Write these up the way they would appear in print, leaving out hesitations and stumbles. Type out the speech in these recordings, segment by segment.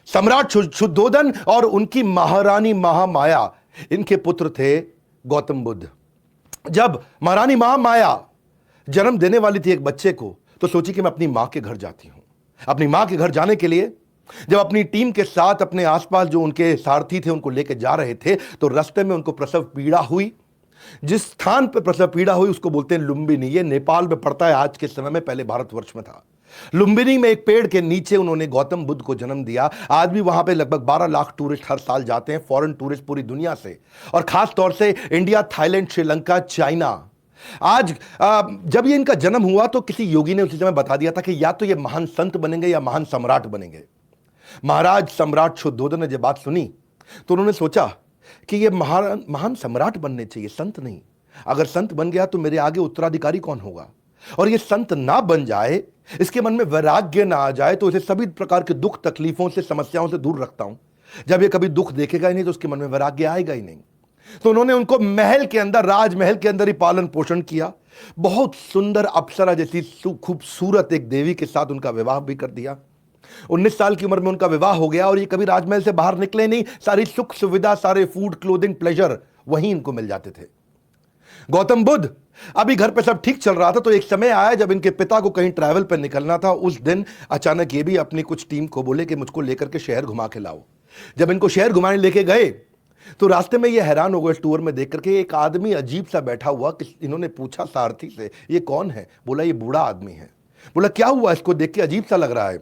सम्राट शुद्धोदन और उनकी महारानी महामाया, इनके पुत्र थे गौतम बुद्ध। जब महारानी महामाया जन्म देने वाली थी एक बच्चे को, तो सोची कि मैं अपनी मां के घर जाती हूं। अपनी मां के घर जाने के लिए जब अपनी टीम के साथ अपने आसपास जो उनके सारथी थे उनको लेकर जा रहे थे, तो रास्ते में उनको प्रसव पीड़ा हुई। जिस स्थान पर प्रसव पीड़ा हुई उसको बोलते हैं लुंबिनी। ये नेपाल में पड़ता है आज के समय में, पहले भारतवर्ष में था। लुंबिनी में एक पेड़ के नीचे उन्होंने गौतम बुद्ध को जन्म दिया। आज भी वहां पे लगभग 12 लाख टूरिस्ट हर साल जाते हैं, फॉरेन टूरिस्ट पूरी दुनिया से, और खास तौर से इंडिया, थाईलैंड, श्रीलंका, चाइना। आज जब ये इनका जन्म हुआ तो किसी योगी ने उसी समय बता दिया था कि या तो ये महान संत बनेंगे या महान सम्राट बनेंगे। महाराज सम्राट शुद्धोदन ने जब बात सुनी तो उन्होंने सोचा कि ये महान सम्राट बनने चाहिए, संत नहीं। अगर संत बन गया तो मेरे आगे उत्तराधिकारी कौन होगा, और ये संत ना बन जाए, इसके मन में वैराग्य ना आ जाए, तो इसे सभी प्रकार के दुख तकलीफों से, समस्याओं से दूर रखता हूं। जब ये कभी दुख देखेगा ही नहीं तो उसके मन में वैराग्य आएगा ही नहीं। तो उन्होंने उनको महल के अंदर, राजमहल के अंदर ही पालन पोषण किया। बहुत सुंदर अप्सरा जैसी खूबसूरत एक देवी के साथ उनका विवाह भी कर दिया। 19 साल की उम्र में उनका विवाह हो गया और ये कभी राजमहल से बाहर निकले नहीं। सारी सुख सुविधा, सारे फूड, क्लोथिंग, प्लेजर वहीं इनको मिल जाते थे। गौतम बुद्ध अभी घर पे सब ठीक चल रहा था, तो एक समय आया जब इनके पिता को कहीं ट्रैवल पर निकलना था। उस दिन अचानक ये भी अपनी कुछ टीम को बोले कि मुझको लेकर के शहर घुमा के लाओ। जब इनको शहर घुमाने लेके गए तो रास्ते में ये हैरान हो गए टूर में देख करके, एक आदमी अजीब सा बैठा हुआ। इन्होंने पूछा सारथी से, ये कौन है? बोला ये बूढ़ा आदमी है। बोला क्या हुआ, इसको देख के अजीब सा लग रहा है।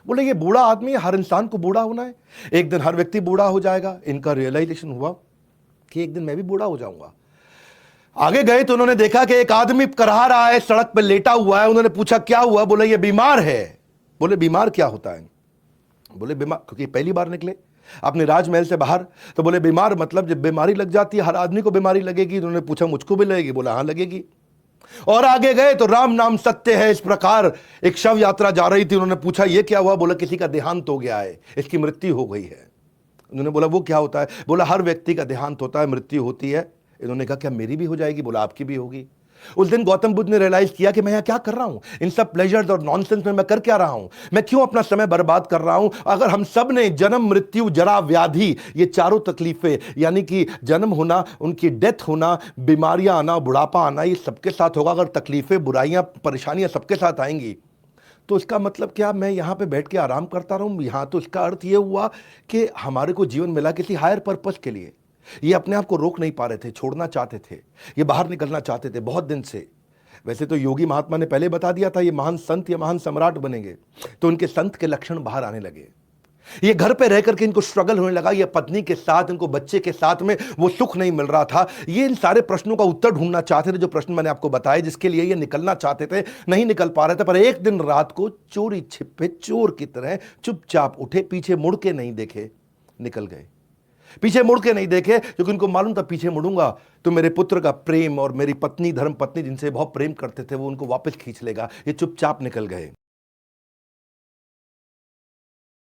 बोले ये बूढ़ा आदमी है, हर इंसान को बूढ़ा होना है, एक दिन हर व्यक्ति बूढ़ा हो जाएगा। इनका रियलाइजेशन हुआ कि एक दिन मैं भी बूढ़ा हो जाऊंगा। आगे गए तो उन्होंने देखा कि एक आदमी करहा रहा है, सड़क पर लेटा हुआ है। उन्होंने पूछा क्या हुआ? बोले ये बीमार है। बोले बीमार क्या होता है? बोले बीमार, क्योंकि पहली बार निकले अपने राजमहल से बाहर, तो बोले बीमार मतलब जब बीमारी लग जाती है, हर आदमी को बीमारी लगेगी। उन्होंने पूछा मुझको भी लगेगी? बोला हाँ लगेगी। और आगे गए तो राम नाम सत्य है, इस प्रकार एक शव यात्रा जा रही थी। उन्होंने पूछा ये क्या हुआ? बोला किसी का देहांत हो गया है, इसकी मृत्यु हो गई है। उन्होंने बोला वो क्या होता है? बोला हर व्यक्ति का देहांत होता है, मृत्यु होती है। इन्होंने कहा क्या मेरी भी हो जाएगी? बोला आपकी भी होगी। उस दिन गौतम बुद्ध ने रियलाइज किया कि मैं यहां क्या कर रहा हूं, इन सब प्लेजर्स और नॉनसेंस में मैं कर क्या रहा हूं, मैं क्यों अपना समय बर्बाद कर रहा हूं। अगर हम सब ने जन्म, मृत्यु, जरा, व्याधि, ये चारों तकलीफें, यानी कि जन्म होना, उनकी डेथ होना, बीमारियां आना, बुढ़ापा आना, ये सबके साथ होगा। अगर तकलीफें, बुराइयां, परेशानियां सबके साथ आएंगी तो इसका मतलब क्या मैं यहां पे बैठ के आराम करता रहूं? यहां तो इसका अर्थ यह हुआ कि हमारे को जीवन मिला किसी हायर पर्पस के लिए। ये अपने आप को रोक नहीं पा रहे थे, छोड़ना चाहते थे, ये बाहर निकलना चाहते थे बहुत दिन से। वैसे तो योगी महात्मा ने पहले बता दिया था ये महान संत या महान सम्राट बनेंगे, तो उनके संत के लक्षण बाहर आने लगे। ये घर पे रह करके इनको स्ट्रगल होने लगा, ये पत्नी के साथ, इनको बच्चे के साथ में वो सुख नहीं मिल रहा था। ये इन सारे प्रश्नों का उत्तर ढूंढना चाहते थे, जो प्रश्न मैंने आपको बताए, जिसके लिए ये निकलना चाहते थे, नहीं निकल पा रहे थे। पर एक दिन रात को चोरी छिपे चोर की तरह चुपचाप उठे, पीछे मुड़ के नहीं देखे, निकल गए। पीछे मुड़ के नहीं देखे क्योंकि उनको मालूम था पीछे मुड़ूंगा तो मेरे पुत्र का प्रेम और मेरी पत्नी, धर्म पत्नी जिनसे बहुत प्रेम करते थे, वो उनको वापस खींच लेगा। ये चुपचाप निकल गए।